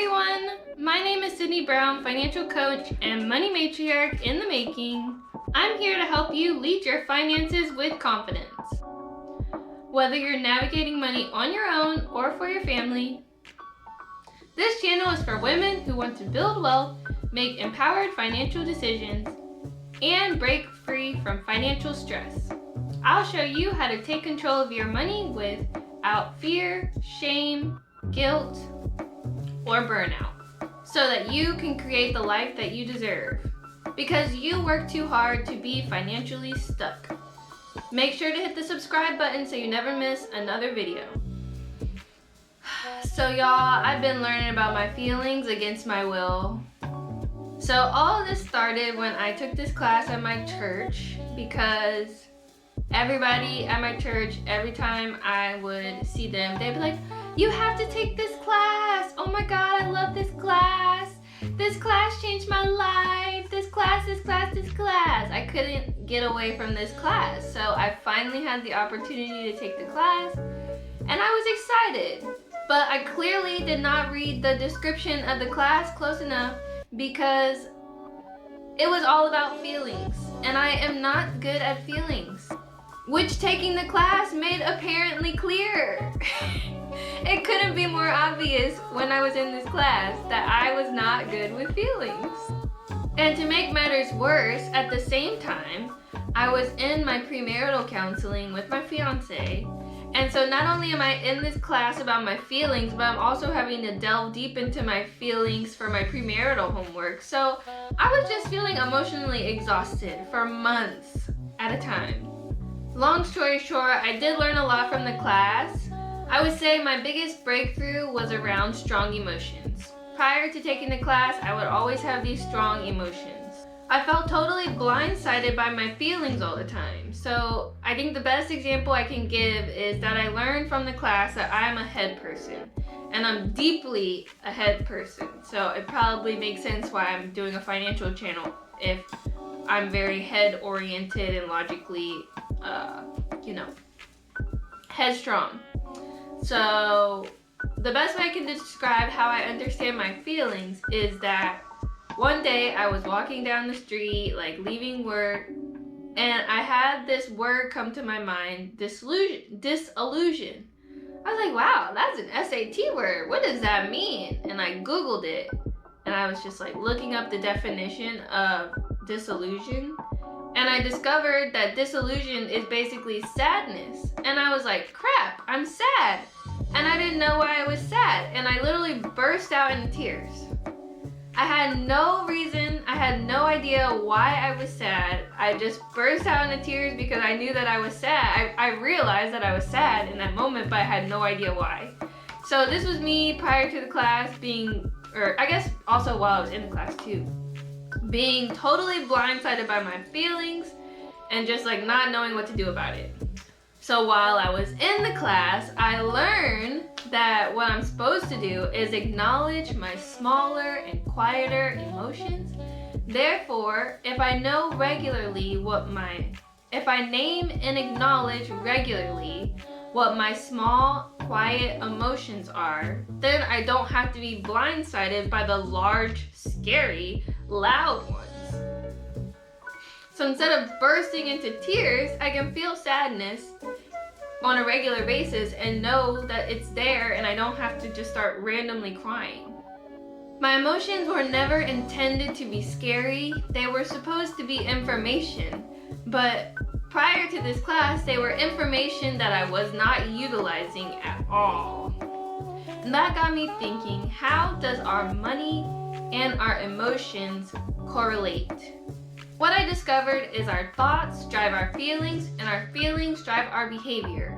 everyone! My name is Sydney Brown, financial coach and money matriarch in the making. I'm here to help you lead your finances with confidence. Whether you're navigating money on your own or for your family, this channel is for women who want to build wealth, make empowered financial decisions, and break free from financial stress. I'll show you how to take control of your money without fear, shame, guilt, or burnout, so that you can create the life that you deserve, because you work too hard to be financially stuck. Make sure to hit the subscribe button so you never miss another video. So y'all, I've been learning about my feelings against my will. So all of this started when I took this class at my church, because everybody at my church, every time I would see them, they'd be like, "You have to take this class. Oh my God, I love this class. This class changed my life. This class, this class, this class." I couldn't get away from this class. So I finally had the opportunity to take the class and I was excited. But I clearly did not read the description of the class close enough, because it was all about feelings. And I am not good at feelings, which taking the class made apparently clear. It couldn't be more obvious when I was in this class that I was not good with feelings. And to make matters worse, at the same time, I was in my premarital counseling with my fiance. And so not only am I in this class about my feelings, but I'm also having to delve deep into my feelings for my premarital homework. So I was just feeling emotionally exhausted for months at a time. Long story short, I did learn a lot from the class. I would say my biggest breakthrough was around strong emotions. Prior to taking the class, I would always have these strong emotions. I felt totally blindsided by my feelings all the time. So I think the best example I can give is that I learned from the class that I'm a head person. And I'm deeply a head person. So it probably makes sense why I'm doing a financial channel if I'm very head oriented and logically headstrong. So the best way I can describe how I understand my feelings is that one day I was walking down the street, like leaving work, and I had this word come to my mind, disillusion. I was like, wow, that's an SAT word. What does that mean? And I Googled it, and I was just like looking up the definition of disillusion. And I discovered that disillusion is basically sadness. And I was like, crap, I'm sad. And I didn't know why I was sad. And I literally burst out into tears. I had no reason, I had no idea why I was sad. I just burst out into tears because I knew that I was sad. I realized that I was sad in that moment, but I had no idea why. So this was me prior to the class or I guess also while I was in the class too, being totally blindsided by my feelings and just like not knowing what to do about it. So while I was in the class, I learned that what I'm supposed to do is acknowledge my smaller and quieter emotions. Therefore, if I name and acknowledge regularly what my small, quiet emotions are, then I don't have to be blindsided by the large, scary, loud ones. So instead of bursting into tears, I can feel sadness on a regular basis and know that it's there, and I don't have to just start randomly crying. My emotions were never intended to be scary. They were supposed to be information. But prior to this class, they were information that I was not utilizing at all. And that got me thinking, how does our money and our emotions correlate? What I discovered is our thoughts drive our feelings, and our feelings drive our behavior.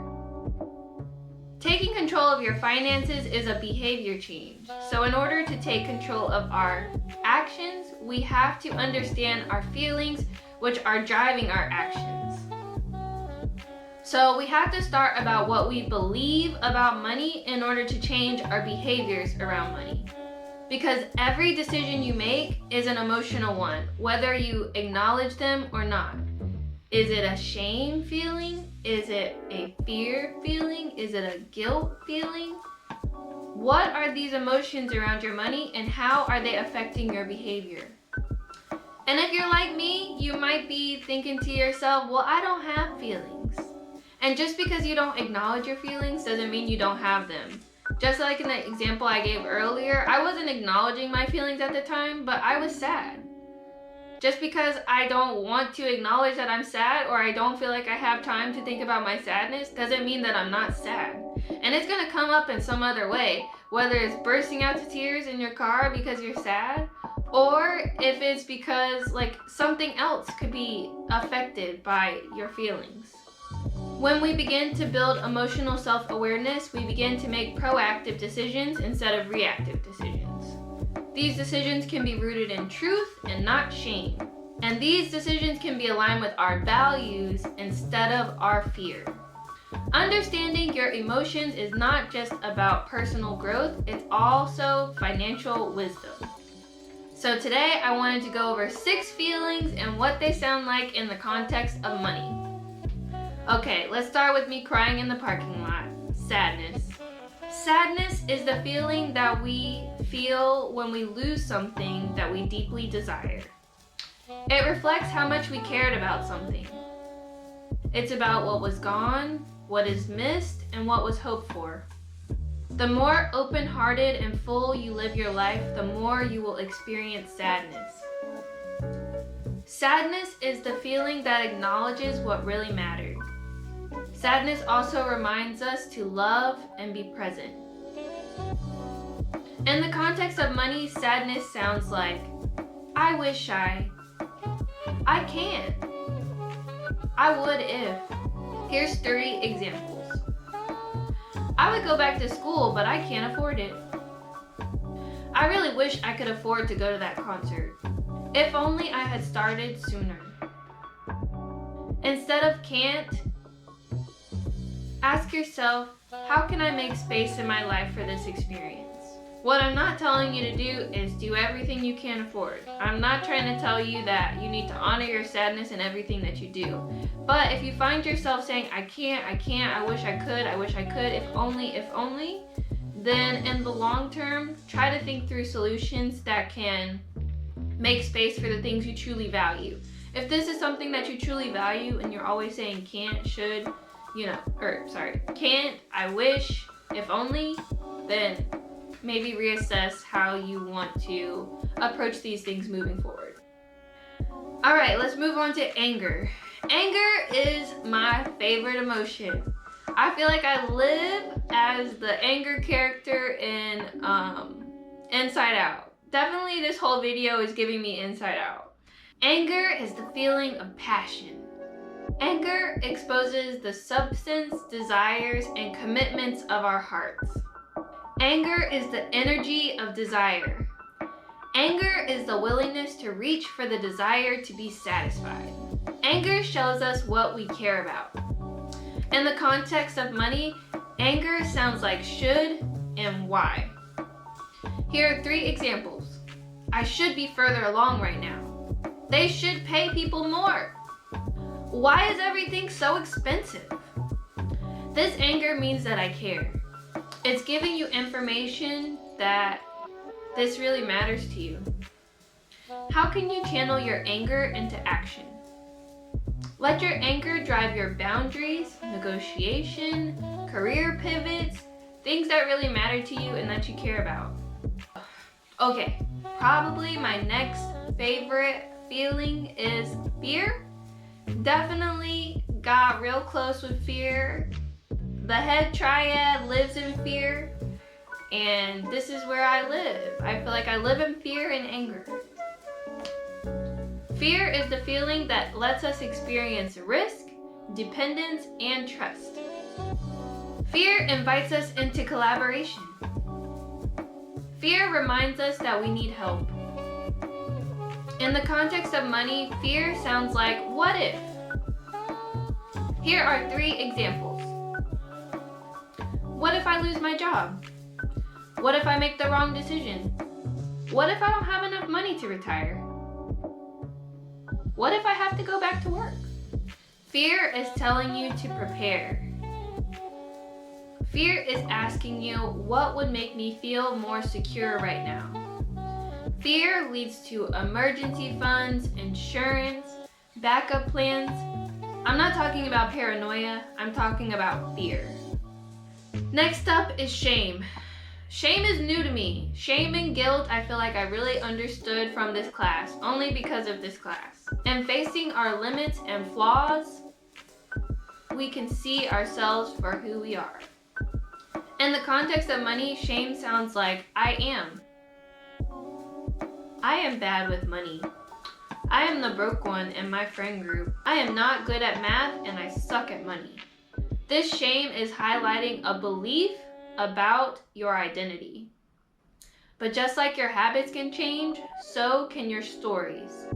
Taking control of your finances is a behavior change. So in order to take control of our actions, we have to understand our feelings, which are driving our actions. So we have to start about what we believe about money in order to change our behaviors around money. Because every decision you make is an emotional one, whether you acknowledge them or not. Is it a shame feeling? Is it a fear feeling? Is it a guilt feeling? What are these emotions around your money and how are they affecting your behavior? And if you're like me, you might be thinking to yourself, well, I don't have feelings. And just because you don't acknowledge your feelings doesn't mean you don't have them. Just like in the example I gave earlier, I wasn't acknowledging my feelings at the time, but I was sad. Just because I don't want to acknowledge that I'm sad or I don't feel like I have time to think about my sadness doesn't mean that I'm not sad. And it's gonna come up in some other way, whether it's bursting out to tears in your car because you're sad, or if it's because like something else could be affected by your feelings. When we begin to build emotional self-awareness, we begin to make proactive decisions instead of reactive decisions. These decisions can be rooted in truth and not shame. And these decisions can be aligned with our values instead of our fear. Understanding your emotions is not just about personal growth, it's also financial wisdom. So today I wanted to go over 6 feelings and what they sound like in the context of money. Okay, let's start with me crying in the parking lot. Sadness. Sadness is the feeling that we feel when we lose something that we deeply desire. It reflects how much we cared about something. It's about what was gone, what is missed, and what was hoped for. The more open-hearted and full you live your life, the more you will experience sadness. Sadness is the feeling that acknowledges what really mattered. Sadness also reminds us to love and be present. In the context of money, sadness sounds like, I wish I can't. I would if. Here's 3 examples. I would go back to school, but I can't afford it. I really wish I could afford to go to that concert. If only I had started sooner. Instead of can't, ask yourself, how can I make space in my life for this experience? What I'm not telling you to do is do everything you can afford. I'm not trying to tell you that you need to honor your sadness in everything that you do. But if you find yourself saying, I can't, I wish I could, if only, then in the long term, try to think through solutions that can make space for the things you truly value. If this is something that you truly value and you're always saying can't, should, can't, I wish, if only, then maybe reassess how you want to approach these things moving forward. All right, let's move on to anger. Anger is my favorite emotion. I feel like I live as the anger character in Inside Out. Definitely this whole video is giving me Inside Out. Anger is the feeling of passion. Anger exposes the substance, desires, and commitments of our hearts. Anger is the energy of desire. Anger is the willingness to reach for the desire to be satisfied. Anger shows us what we care about. In the context of money, anger sounds like should and why. Here are 3 examples. I should be further along right now. They should pay people more. Why is everything so expensive? This anger means that I care. It's giving you information that this really matters to you. How can you channel your anger into action? Let your anger drive your boundaries, negotiation, career pivots, things that really matter to you and that you care about. Okay, probably my next favorite feeling is fear. Definitely got real close with fear. The head triad lives in fear, and this is where I live. I feel like I live in fear and anger. Fear is the feeling that lets us experience risk, dependence, and trust. Fear invites us into collaboration. Fear reminds us that we need help. In the context of money, fear sounds like, what if? Here are 3 examples. What if I lose my job? What if I make the wrong decision? What if I don't have enough money to retire? What if I have to go back to work? Fear is telling you to prepare. Fear is asking you, what would make me feel more secure right now? Fear leads to emergency funds, insurance, backup plans. I'm not talking about paranoia, I'm talking about fear. Next up is shame. Shame is new to me. Shame and guilt I feel like I really understood from this class, only because of this class. And facing our limits and flaws, we can see ourselves for who we are. In the context of money, shame sounds like I am bad with money. I am the broke one in my friend group. I am not good at math and I suck at money. This shame is highlighting a belief about your identity. But just like your habits can change, so can your stories.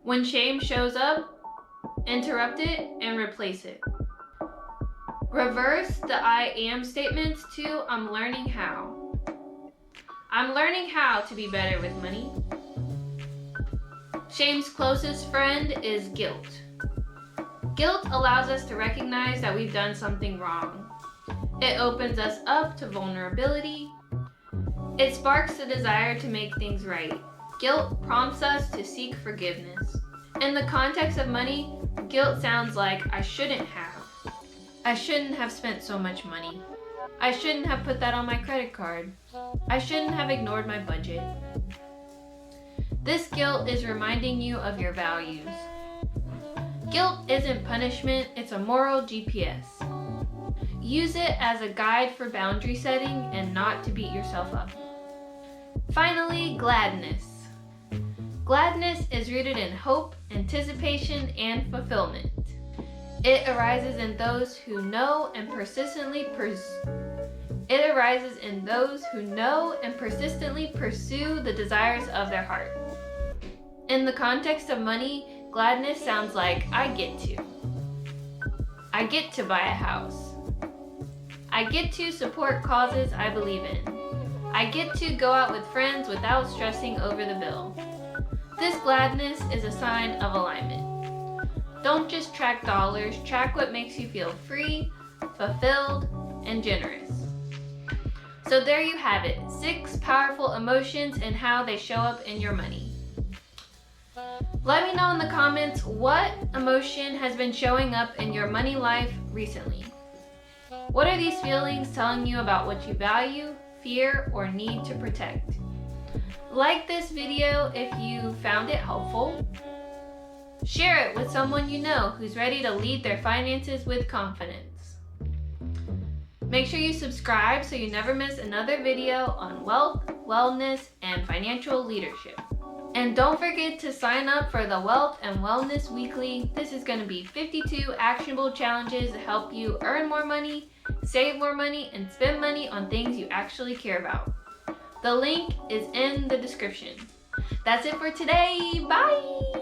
When shame shows up, interrupt it and replace it. Reverse the I am statements to I'm learning how. I'm learning how to be better with money. Shame's closest friend is guilt. Guilt allows us to recognize that we've done something wrong. It opens us up to vulnerability. It sparks the desire to make things right. Guilt prompts us to seek forgiveness. In the context of money, guilt sounds like I shouldn't have. I shouldn't have spent so much money. I shouldn't have put that on my credit card. I shouldn't have ignored my budget. This guilt is reminding you of your values. Guilt isn't punishment, it's a moral GPS. Use it as a guide for boundary setting and not to beat yourself up. Finally, gladness. Gladness is rooted in hope, anticipation, and fulfillment. It arises in those who know and persistently pursue the desires of their heart. In the context of money, gladness sounds like I get to buy a house. I get to support causes I believe in. I get to go out with friends without stressing over the bill. This gladness is a sign of alignment. Don't just track dollars, track what makes you feel free, fulfilled, and generous. So there you have it, 6 powerful emotions and how they show up in your money. Let me know in the comments what emotion has been showing up in your money life recently. What are these feelings telling you about what you value, fear, or need to protect? Like this video if you found it helpful. Share it with someone you know who's ready to lead their finances with confidence. Make sure you subscribe so you never miss another video on wealth, wellness, and financial leadership. And don't forget to sign up for the Wealth and Wellness Weekly. This is going to be 52 actionable challenges to help you earn more money, save more money, and spend money on things you actually care about. The link is in the description. That's it for today. Bye!